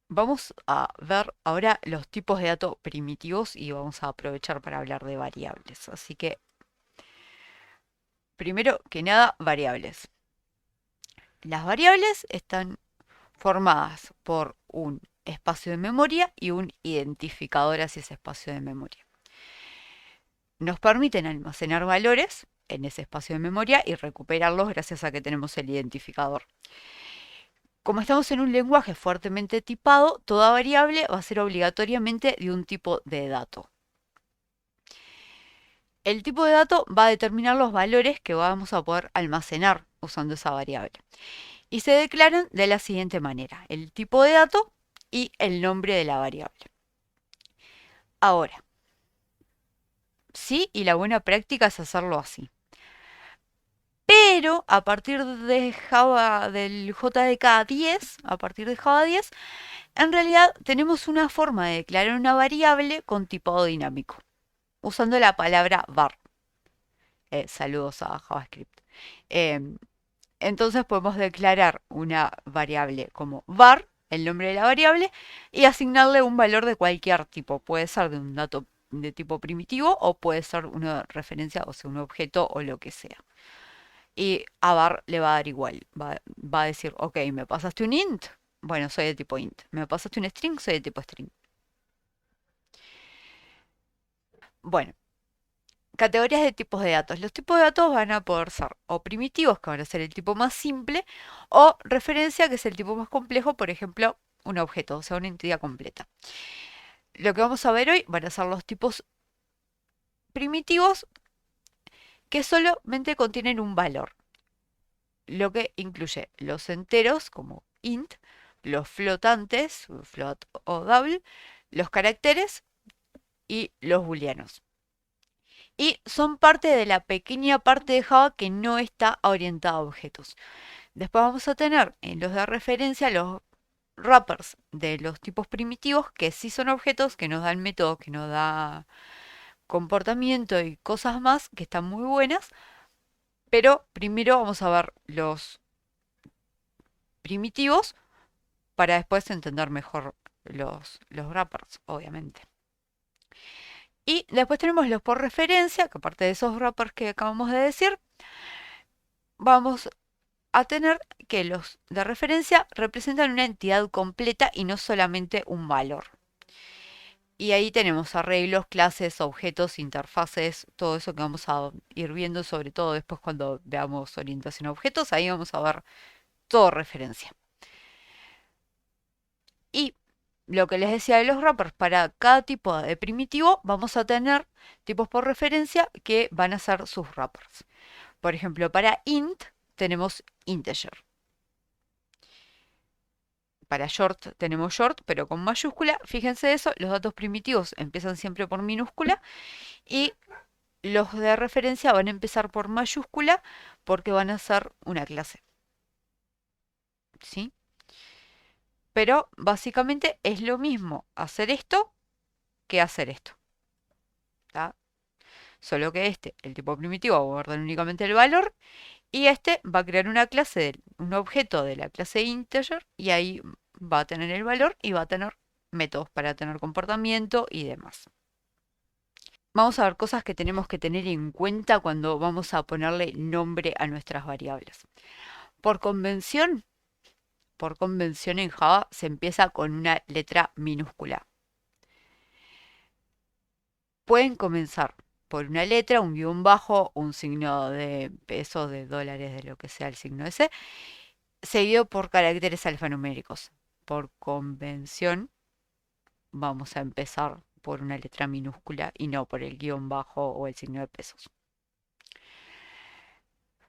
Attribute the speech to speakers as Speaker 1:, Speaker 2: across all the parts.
Speaker 1: Vamos a ver ahora los tipos de datos primitivos y vamos a aprovechar para hablar de variables. Así que, primero que nada, variables. Las variables están formadas por un espacio de memoria y un identificador hacia ese espacio de memoria. Nos permiten almacenar valores en ese espacio de memoria y recuperarlos gracias a que tenemos el identificador. Como estamos en un lenguaje fuertemente tipado, toda variable va a ser obligatoriamente de un tipo de dato. El tipo de dato va a determinar los valores que vamos a poder almacenar usando esa variable. Y se declaran de la siguiente manera: el tipo de dato y el nombre de la variable. Ahora, sí, y la buena práctica es hacerlo así. Pero a partir de Java, del JDK 10, a partir de Java 10, en realidad tenemos una forma de declarar una variable con tipado dinámico, usando la palabra var. Saludos a JavaScript. Em, Entonces podemos declarar una variable como var, el nombre de la variable, y asignarle un valor de cualquier tipo. Puede ser de un dato de tipo primitivo o puede ser una referencia, o sea, un objeto o lo que sea. Y a var le va a dar igual. Va a decir, ok, me pasaste un int, bueno, soy de tipo int. Me pasaste un string, soy de tipo string. Bueno, categorías de tipos de datos. Los tipos de datos van a poder ser o primitivos, que van a ser el tipo más simple, o referencia, que es el tipo más complejo, por ejemplo, un objeto, o sea, una entidad completa. Lo que vamos a ver hoy van a ser los tipos primitivos que solamente contienen un valor, lo que incluye los enteros como int, los flotantes, float o double, los caracteres y los booleanos. Y son parte de la pequeña parte de Java que no está orientada a objetos. Después vamos a tener en los de referencia los wrappers de los tipos primitivos que sí son objetos, que nos dan métodos, que nos da comportamiento y cosas más que están muy buenas. Pero primero vamos a ver los primitivos para después entender mejor los wrappers, obviamente. Y después tenemos los por referencia, que aparte de esos wrappers que acabamos de decir, vamos a tener que los de referencia representan una entidad completa y no solamente un valor. Y ahí tenemos arreglos, clases, objetos, interfaces, todo eso que vamos a ir viendo, sobre todo después cuando veamos orientación a objetos, ahí vamos a ver todo referencia. Y lo que les decía de los wrappers, para cada tipo de primitivo vamos a tener tipos por referencia que van a ser sus wrappers. Por ejemplo, para int tenemos integer. Para short tenemos short, pero con mayúscula. Fíjense eso, los datos primitivos empiezan siempre por minúscula y los de referencia van a empezar por mayúscula porque van a ser una clase. ¿Sí? Pero básicamente es lo mismo hacer esto que hacer esto. ¿Tá? Solo que este, el tipo primitivo, va a guardar únicamente el valor y este va a crear una clase, un objeto de la clase integer y ahí va a tener el valor y va a tener métodos para tener comportamiento y demás. Vamos a ver cosas que tenemos que tener en cuenta cuando vamos a ponerle nombre a nuestras variables. Por convención, por convención en Java se empieza con una letra minúscula. Pueden comenzar por una letra, un guión bajo, un signo de pesos, de dólares, de lo que sea el signo ese, seguido por caracteres alfanuméricos. Por convención, vamos a empezar por una letra minúscula y no por el guión bajo o el signo de pesos.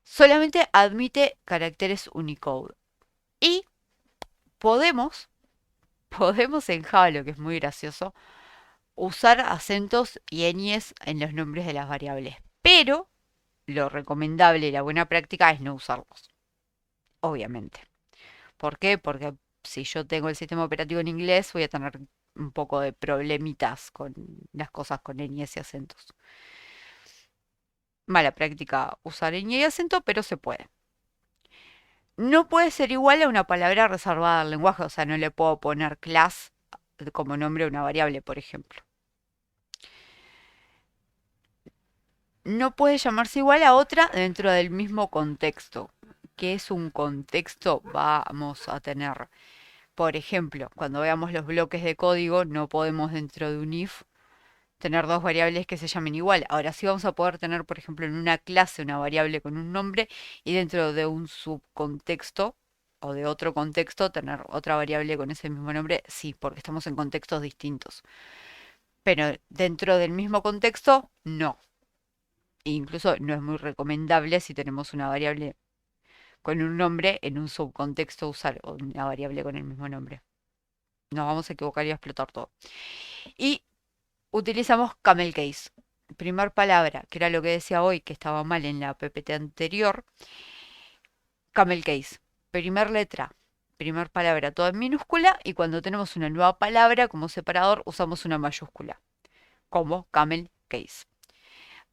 Speaker 1: Solamente admite caracteres Unicode. Y podemos, podemos en Java, lo que es muy gracioso, usar acentos y ñes en los nombres de las variables. Pero lo recomendable y la buena práctica es no usarlos, obviamente. ¿Por qué? Porque si yo tengo el sistema operativo en inglés, voy a tener un poco de problemitas con las cosas con ñes y acentos. Mala práctica usar ñ y acento, pero se puede. No puede ser igual a una palabra reservada al lenguaje, o sea, no le puedo poner class como nombre a una variable, por ejemplo. No puede llamarse igual a otra dentro del mismo contexto. ¿Qué es un contexto? Vamos a tener, por ejemplo, cuando veamos los bloques de código, no podemos dentro de un if tener dos variables que se llamen igual. Ahora sí vamos a poder tener, por ejemplo, en una clase una variable con un nombre y dentro de un subcontexto o de otro contexto tener otra variable con ese mismo nombre. Sí, porque estamos en contextos distintos. Pero dentro del mismo contexto, no. E incluso no es muy recomendable si tenemos una variable con un nombre en un subcontexto usar una variable con el mismo nombre. Nos vamos a equivocar y a explotar todo. Y utilizamos camel case. Primer palabra, que era lo que decía hoy, que estaba mal en la PPT anterior. Camel case. Primer letra, primer palabra, toda en minúscula. Y cuando tenemos una nueva palabra como separador, usamos una mayúscula, como camel case.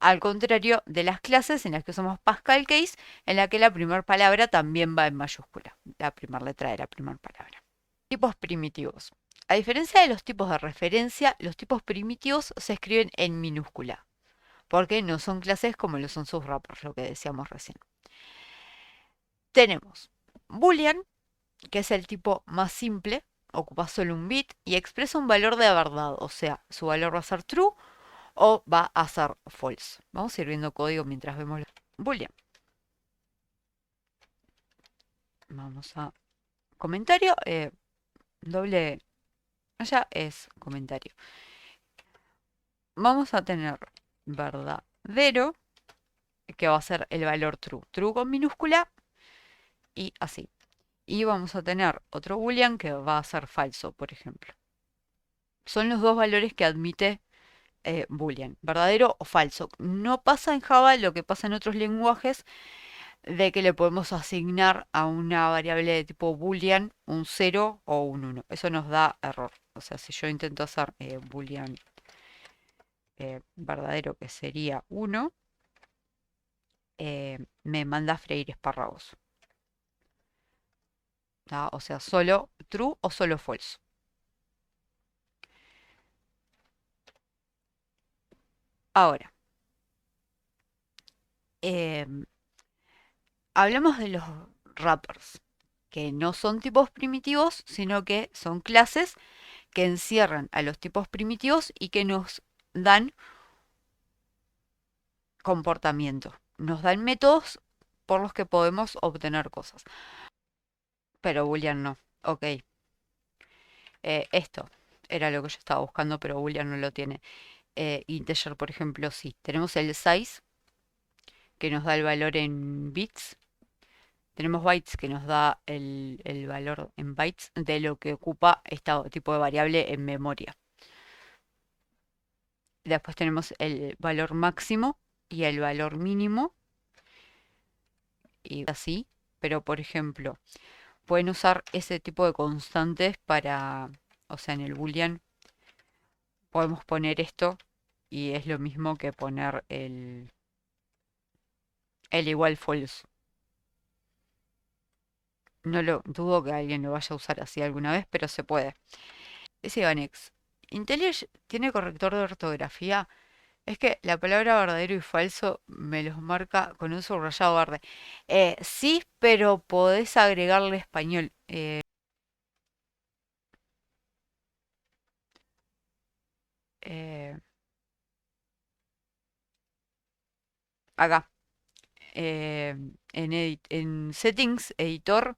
Speaker 1: Al contrario de las clases en las que usamos Pascal case, en la que la primera palabra también va en mayúscula. La primera letra de la primera palabra. Tipos primitivos. A diferencia de los tipos de referencia, los tipos primitivos se escriben en minúscula, porque no son clases como lo son sus wrappers, lo que decíamos recién. Tenemos Boolean, que es el tipo más simple, ocupa solo un bit y expresa un valor de verdad, o sea, su valor va a ser true o va a ser false. Vamos a ir viendo código mientras vemos Boolean. Vamos a comentario, doble, allá es comentario. Vamos a tener verdadero, que va a ser el valor true. True con minúscula y así. Y vamos a tener otro boolean que va a ser falso, por ejemplo. Son los dos valores que admite boolean, verdadero o falso. No pasa en Java lo que pasa en otros lenguajes de que le podemos asignar a una variable de tipo boolean un 0 o un 1. Eso nos da error. O sea, si yo intento hacer boolean verdadero, que sería 1, me manda a freír espárragos. O sea, solo true o solo false. Ahora, em, hablamos de los wrappers, que no son tipos primitivos, sino que son clases que encierran a los tipos primitivos y que nos dan comportamiento, nos dan métodos por los que podemos obtener cosas. Pero Boolean no. Ok, esto era lo que yo estaba buscando, pero Boolean no lo tiene. Integer, por ejemplo, sí. Tenemos el size, que nos da el valor en bits. Tenemos bytes, que nos da el valor en bytes de lo que ocupa este tipo de variable en memoria. Después tenemos el valor máximo y el valor mínimo. Y así. Pero, por ejemplo, pueden usar ese tipo de constantes para, o sea, en el boolean podemos poner esto y es lo mismo que poner el igual false. No lo dudo que alguien lo vaya a usar así alguna vez, pero se puede. Ese Ganex. IntelliJ tiene corrector de ortografía. Es que la palabra verdadero y falso me los marca con un subrayado verde. Sí, pero podés agregarle español. Eh, acá. En Settings, Editor,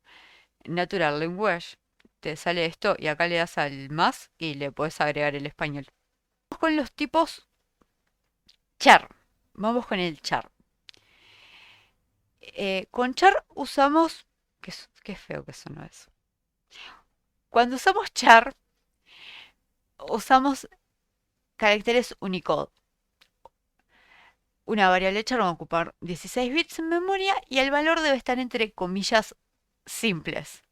Speaker 1: Natural Language. Te sale esto y acá le das al más y le puedes agregar el español. Vamos con los tipos char. Vamos con el char. Con char usamos... Qué feo que eso no es. Cuando usamos char, usamos caracteres Unicode. Una variable char va a ocupar 16 bits en memoria y el valor debe estar entre comillas simples.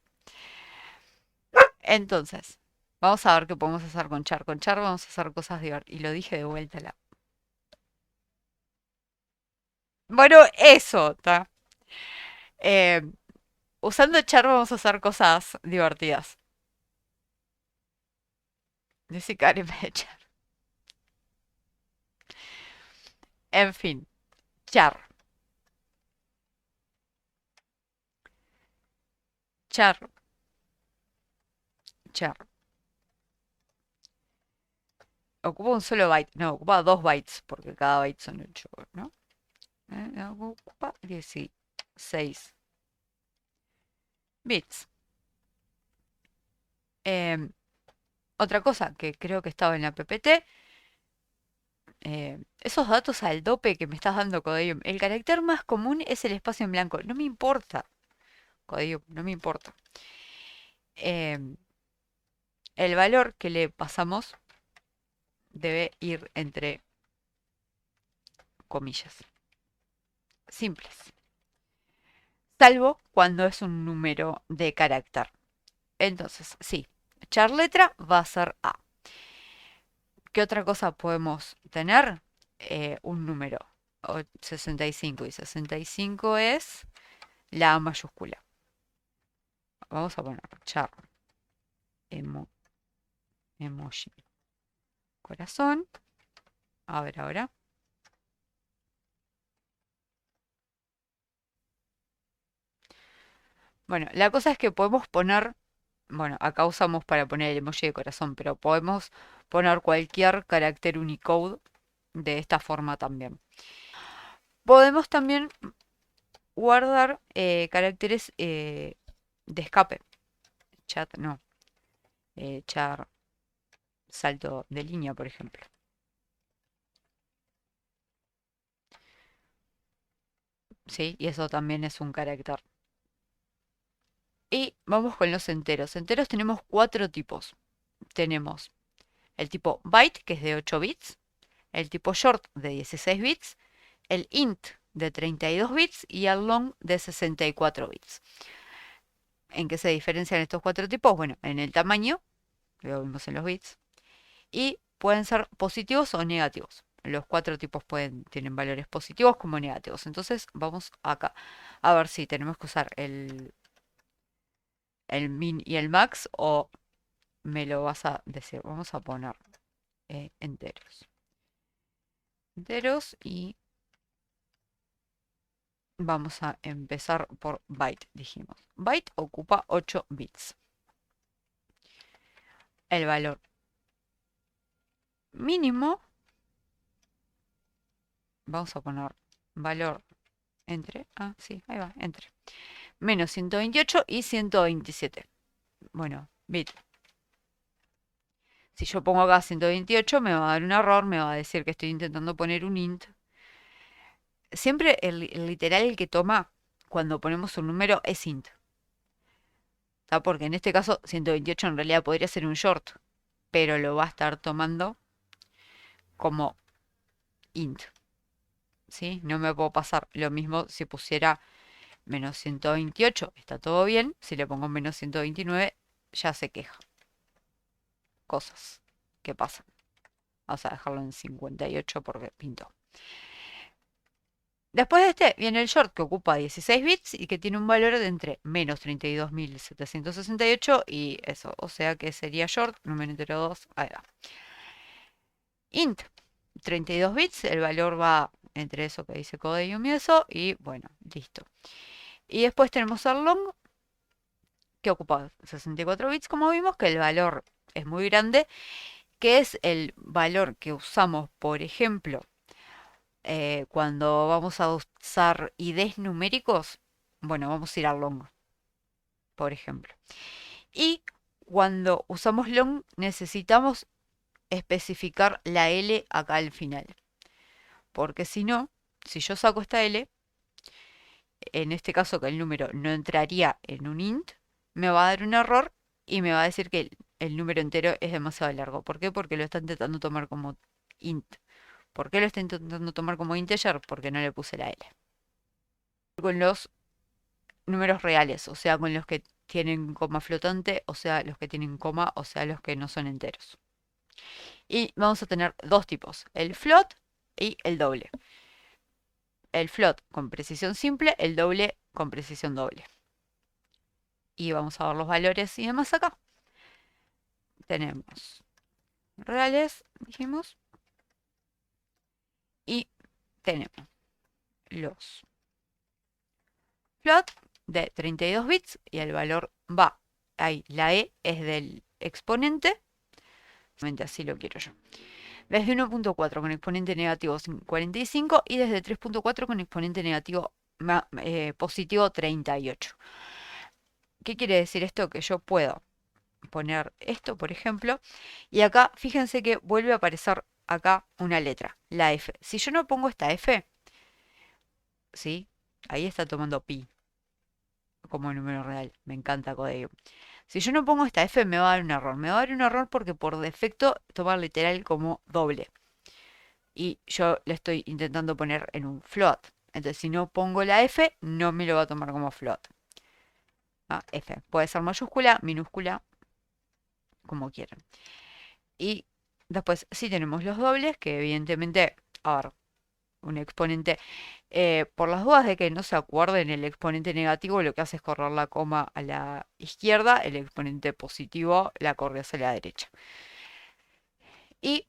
Speaker 1: Entonces, vamos a ver qué podemos hacer con char. Con char vamos a hacer cosas divertidas. Y lo dije de vuelta. Bueno, eso, ¿está? Usando char vamos a hacer cosas divertidas. Dice Karen char. En fin, char. Char. Char. Ocupa un solo byte. No, ocupa 2 bytes, porque cada byte son 8, ¿no? Ocupa 16 bits. Em, Otra cosa que creo que estaba en la PPT, esos datos al dope que me estás dando, Codeium. El carácter más común es el espacio en blanco. No me importa, Codeium, no me importa. Em, el valor que le pasamos debe ir entre comillas. Simples. Salvo cuando es un número de carácter. Entonces, sí, char letra va a ser A. ¿Qué otra cosa podemos tener? Un número. 65 y 65 es la A mayúscula. Vamos a poner char emoji corazón. A ver ahora. Bueno, la cosa es que podemos poner, bueno, acá usamos para poner el emoji de corazón, pero podemos poner cualquier carácter Unicode de esta forma también. Podemos también guardar caracteres de escape. Chat, no. Char salto de línea, por ejemplo. ¿Sí? Y eso también es un carácter. Y vamos con los enteros. Enteros tenemos 4 tipos. Tenemos el tipo byte, que es de 8 bits, el tipo short de 16 bits, el int de 32 bits y el long de 64 bits. ¿En qué se diferencian estos 4 tipos? Bueno, en el tamaño, lo vimos en los bits, y pueden ser positivos o negativos. Los 4 tipos tienen valores positivos como negativos. Entonces vamos acá a ver si tenemos que usar el min y el max o me lo vas a decir. Vamos a poner enteros. Enteros y vamos a empezar por byte, dijimos. Byte ocupa 8 bits. El valor mínimo, vamos a poner valor entre, sí, ahí va, entre menos 128 y 127. Bueno, bit. Si yo pongo acá 128 me va a dar un error, me va a decir que estoy intentando poner un int. Siempre el literal el que toma cuando ponemos un número es int. ¿Está? Porque en este caso 128 en realidad podría ser un short, pero lo va a estar tomando como int. ¿Sí? No me puedo pasar. Lo mismo si pusiera menos 128, está todo bien. Si le pongo menos 129, ya se queja. Cosas que pasan. Vamos a dejarlo en 58 porque pintó. Después de este viene el short que ocupa 16 bits y que tiene un valor de entre menos 32.768 y eso. O sea que sería short, número entero 2, ahí va. Int, 32 bits, el valor va entre eso que dice Codeium y eso, y bueno, listo. Y después tenemos el long, que ocupa 64 bits, como vimos, que el valor es muy grande, que es el valor que usamos, por ejemplo, cuando vamos a usar IDs numéricos. Bueno, vamos a ir al long, por ejemplo. Y cuando usamos long necesitamos especificar la L acá al final. Porque si no, si yo saco esta L, en este caso que el número no entraría en un int, me va a dar un error y me va a decir que el número entero es demasiado largo. ¿Por qué? Porque lo está intentando tomar como int. ¿Por qué lo está intentando tomar como integer? Porque no le puse la L. Con los números reales, o sea, con los que tienen coma flotante, o sea, los que tienen coma, o sea, los que no son enteros. Y vamos a tener 2 tipos, el float y el doble. El float con precisión simple, el doble con precisión doble. Y vamos a ver los valores y demás acá. Tenemos reales, dijimos, y tenemos los float de 32 bits y el valor va ahí. La E es del exponente, así lo quiero yo. Desde 1.4 con exponente negativo 45 y desde 3.4 con exponente negativo positivo 38. ¿Qué quiere decir esto? Que yo puedo poner esto, por ejemplo, y acá fíjense que vuelve a aparecer acá una letra, la F. Si yo no pongo esta F, ¿sí? Ahí está tomando pi como número real. Me encanta Codeium. Si yo no pongo esta F me va a dar un error. Me va a dar un error porque por defecto toma literal como doble. Y yo le estoy intentando poner en un float. Entonces si no pongo la F no me lo va a tomar como float. Ah, F. Puede ser mayúscula, minúscula, como quieran. Y después sí tenemos los dobles que evidentemente, a ver, un exponente, por las dudas de que no se acuerden, el exponente negativo lo que hace es correr la coma a la izquierda, el exponente positivo la corre hacia la derecha. Y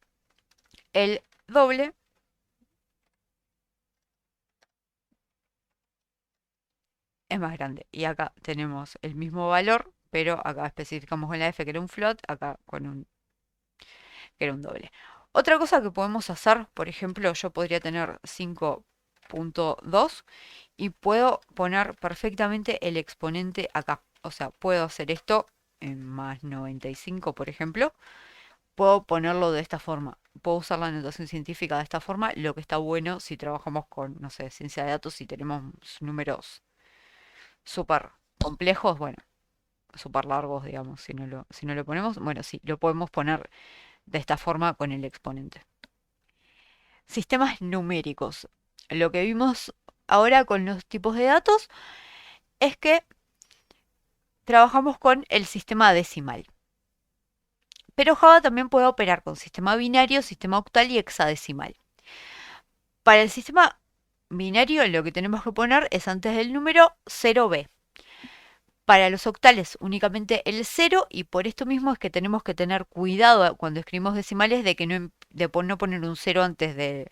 Speaker 1: el doble es más grande. Y acá tenemos el mismo valor, pero acá especificamos con la F que era un float, acá con un que era un doble. Otra cosa que podemos hacer, por ejemplo, yo podría tener 5.2 y puedo poner perfectamente el exponente acá. O sea, puedo hacer esto en más 95, por ejemplo. Puedo ponerlo de esta forma. Puedo usar la notación científica de esta forma, lo que está bueno si trabajamos con, no sé, ciencia de datos, si tenemos números súper complejos, bueno, súper largos, digamos, si no lo ponemos, bueno, sí, lo podemos poner de esta forma con el exponente. Sistemas numéricos. Lo que vimos ahora con los tipos de datos es que trabajamos con el sistema decimal. Pero Java también puede operar con sistema binario, sistema octal y hexadecimal. Para el sistema binario lo que tenemos que poner es antes del número 0b. Para los octales únicamente el 0 y por esto mismo es que tenemos que tener cuidado cuando escribimos decimales de que no poner un 0 antes de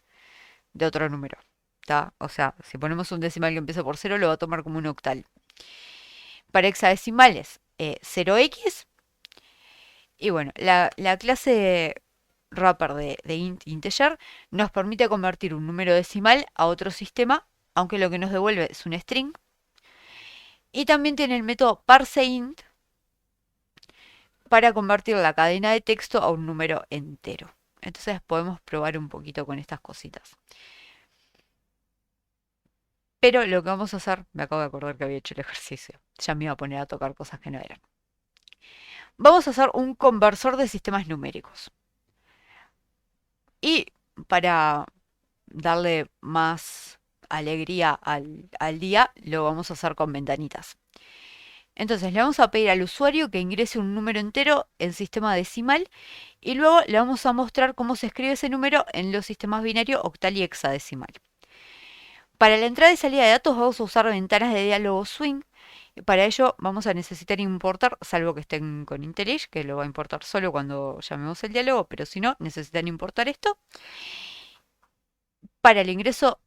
Speaker 1: otro número. ¿Tá? O sea, si ponemos un decimal que empieza por 0 lo va a tomar como un octal. Para hexadecimales 0x. Y bueno, la clase wrapper de int integer nos permite convertir un número decimal a otro sistema, aunque lo que nos devuelve es un string. Y también tiene el método parseInt para convertir la cadena de texto a un número entero. Entonces podemos probar un poquito con estas cositas. Pero lo que vamos a hacer, me acabo de acordar que había hecho el ejercicio. Ya me iba a poner a tocar cosas que no eran. Vamos a hacer un conversor de sistemas numéricos. Y para darle más alegría al día, lo vamos a hacer con ventanitas. Entonces le vamos a pedir al usuario que ingrese un número entero en sistema decimal y luego le vamos a mostrar cómo se escribe ese número en los sistemas binario, octal y hexadecimal. Para la entrada y salida de datos vamos a usar ventanas de diálogo swing. Y para ello vamos a necesitar importar, salvo que estén con IntelliJ, que lo va a importar solo cuando llamemos el diálogo, pero si no, necesitan importar esto. Para el ingreso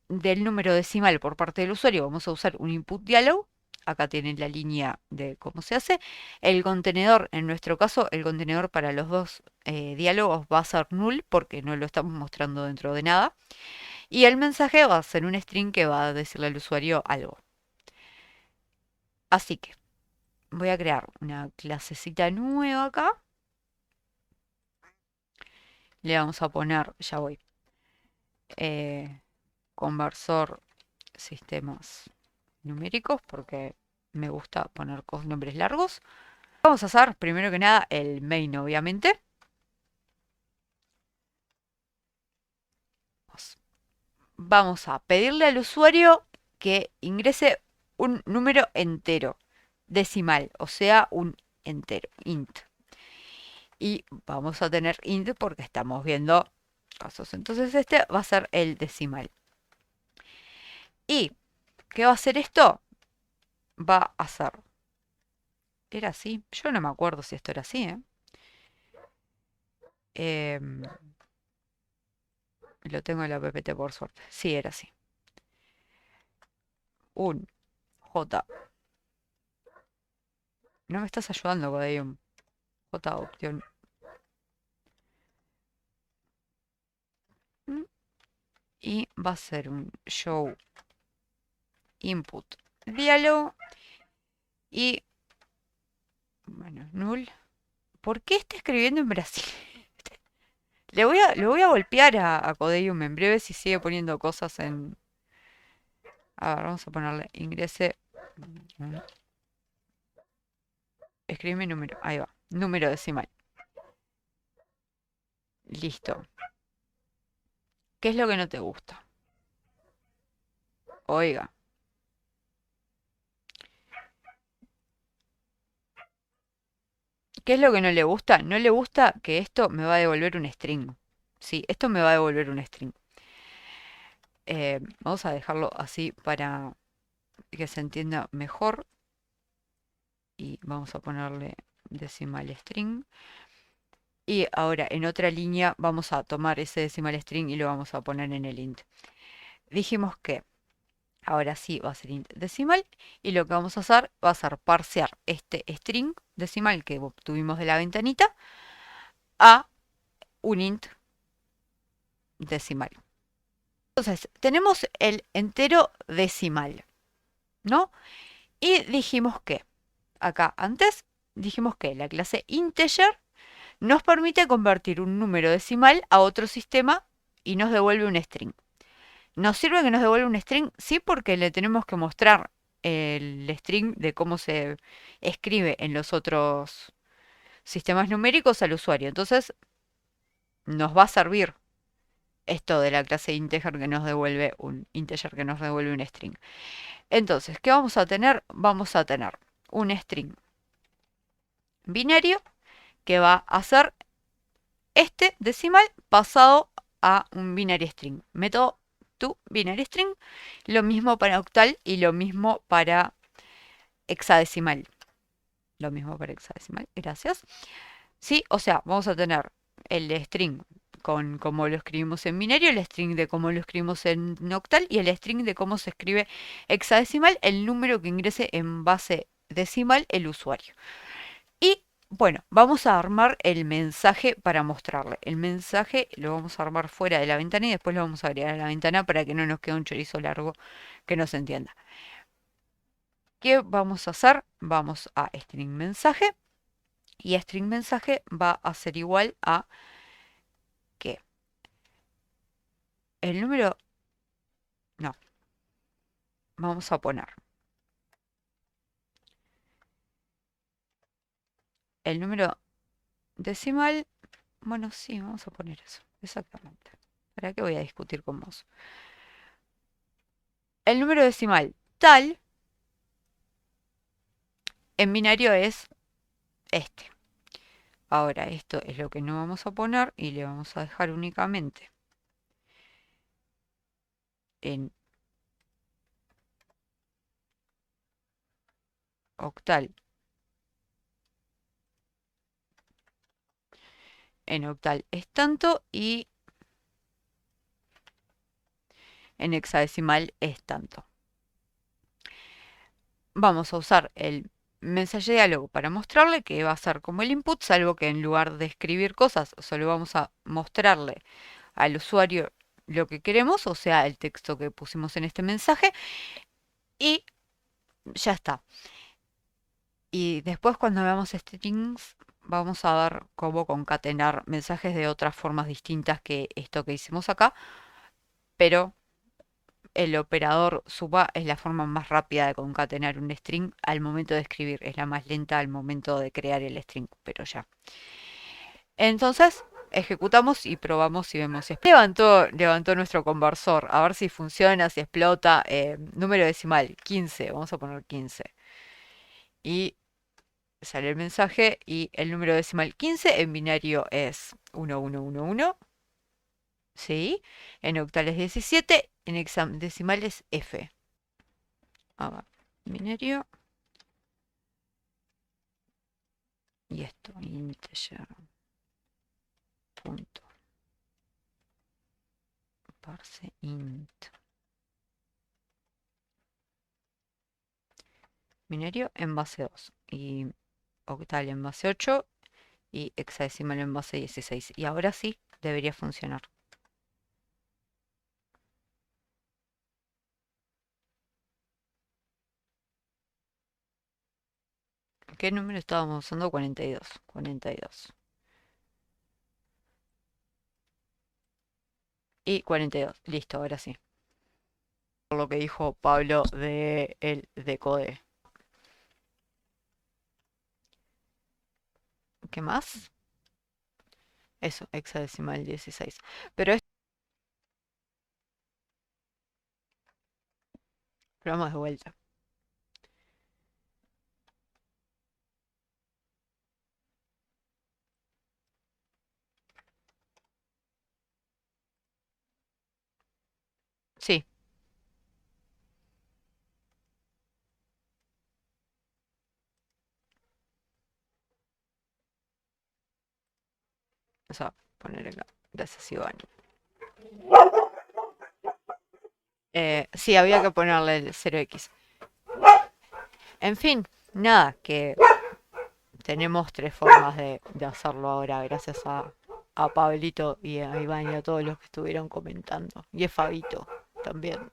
Speaker 1: del número decimal por parte del usuario vamos a usar un input dialog. Acá tienen la línea de cómo se hace. El contenedor, en nuestro caso, el contenedor para los dos diálogos va a ser null porque no lo estamos mostrando dentro de nada. Y el mensaje va a ser un string que va a decirle al usuario algo. Así que voy a crear una clasecita nueva acá. Le vamos a poner, ya voy, conversor sistemas numéricos porque me gusta poner nombres largos. Vamos a hacer primero que nada el main, obviamente. Vamos a pedirle al usuario que ingrese un número entero, decimal, o sea, un entero, int. Y vamos a tener int porque estamos viendo casos. Entonces este va a ser el decimal. ¿Y qué va a hacer esto? Va a ser Era así. Yo no me acuerdo si esto era así, ¿eh? Em, lo tengo en la PPT por suerte. Sí, era así. Un J. No me estás ayudando, Codeium. J opción. Mm, Y va a ser un show input diálogo. Y bueno, null. ¿Por qué está escribiendo en Brasil? Le voy a golpear a Codeium en breve si sigue poniendo cosas en. A ver, vamos a ponerle ingrese. Escribe número. Ahí va. Número decimal. Listo. ¿Qué es lo que no te gusta? Oiga. ¿Qué es lo que no le gusta? No le gusta que esto me va a devolver un string. Sí, esto me va a devolver un string. Vamos a dejarlo así para que se entienda mejor. Y vamos a ponerle decimal string. Y ahora en otra línea vamos a tomar ese decimal string y lo vamos a poner en el int. Dijimos que ahora sí va a ser int decimal y lo que vamos a hacer va a ser parsear este string decimal que obtuvimos de la ventanita a un int decimal. Entonces, tenemos el entero decimal, ¿no? Y dijimos que, acá antes, dijimos que la clase integer nos permite convertir un número decimal a otro sistema y nos devuelve un string. ¿Nos sirve que nos devuelva un string? Sí, porque le tenemos que mostrar el string de cómo se escribe en los otros sistemas numéricos al usuario. Entonces, nos va a servir esto de la clase integer que nos devuelve un integer que nos devuelve un string. Entonces, ¿qué vamos a tener? Vamos a tener un string binario que va a ser este decimal pasado a un binary string. Método toBinaryString. Lo mismo para octal y lo mismo para hexadecimal. Lo mismo para hexadecimal, gracias. Sí, o sea, vamos a tener el string con cómo lo escribimos en binario, el string de cómo lo escribimos en octal y el string de cómo se escribe hexadecimal, el número que ingrese en base decimal el usuario. Y bueno, vamos a armar el mensaje para mostrarle. El mensaje lo vamos a armar fuera de la ventana y después lo vamos a agregar a la ventana para que no nos quede un chorizo largo que no se entienda. ¿Qué vamos a hacer? Vamos a string mensaje y string mensaje va a ser igual a que el número, no, vamos a poner el número decimal, bueno, sí, vamos a poner eso, exactamente. ¿Para qué voy a discutir con vos? El número decimal tal en binario es este. Ahora, esto es lo que no vamos a poner y le vamos a dejar únicamente en octal. En octal es tanto y en hexadecimal es tanto. Vamos a usar el mensaje diálogo para mostrarle que va a ser como el input, salvo que en lugar de escribir cosas, solo vamos a mostrarle al usuario lo que queremos, o sea, el texto que pusimos en este mensaje, y ya está. Y después cuando veamos strings, vamos a ver cómo concatenar mensajes de otras formas distintas que esto que hicimos acá, pero el operador suba es la forma más rápida de concatenar un string al momento de escribir, es la más lenta al momento de crear el string, pero ya. Entonces, ejecutamos y probamos y vemos si levantó nuestro conversor, a ver si funciona, si explota. Número decimal, 15, vamos a poner 15. Y sale el mensaje y el número decimal 15 en binario es 1111. ¿Sí? En octal es 17, en hexadecimal es F. A ver, binario Y esto, integer. Punto. Parse int. Binario en base 2. Y octal en base 8. Y hexadecimal en base 16. Y ahora sí debería funcionar. ¿Qué número estábamos usando? 42. 42. Y 42. Listo, ahora sí. Por lo que dijo Pablo de el decode. ¿Qué más? Eso, hexadecimal 16. Pero esto vamos de vuelta. Sí, o sea, poner acá. Gracias, Iván. Sí, había que ponerle el 0x. En fin, nada, que tenemos tres formas de hacerlo ahora, gracias a Pablito y a Iván y a todos los que estuvieron comentando. Y a Fabito también.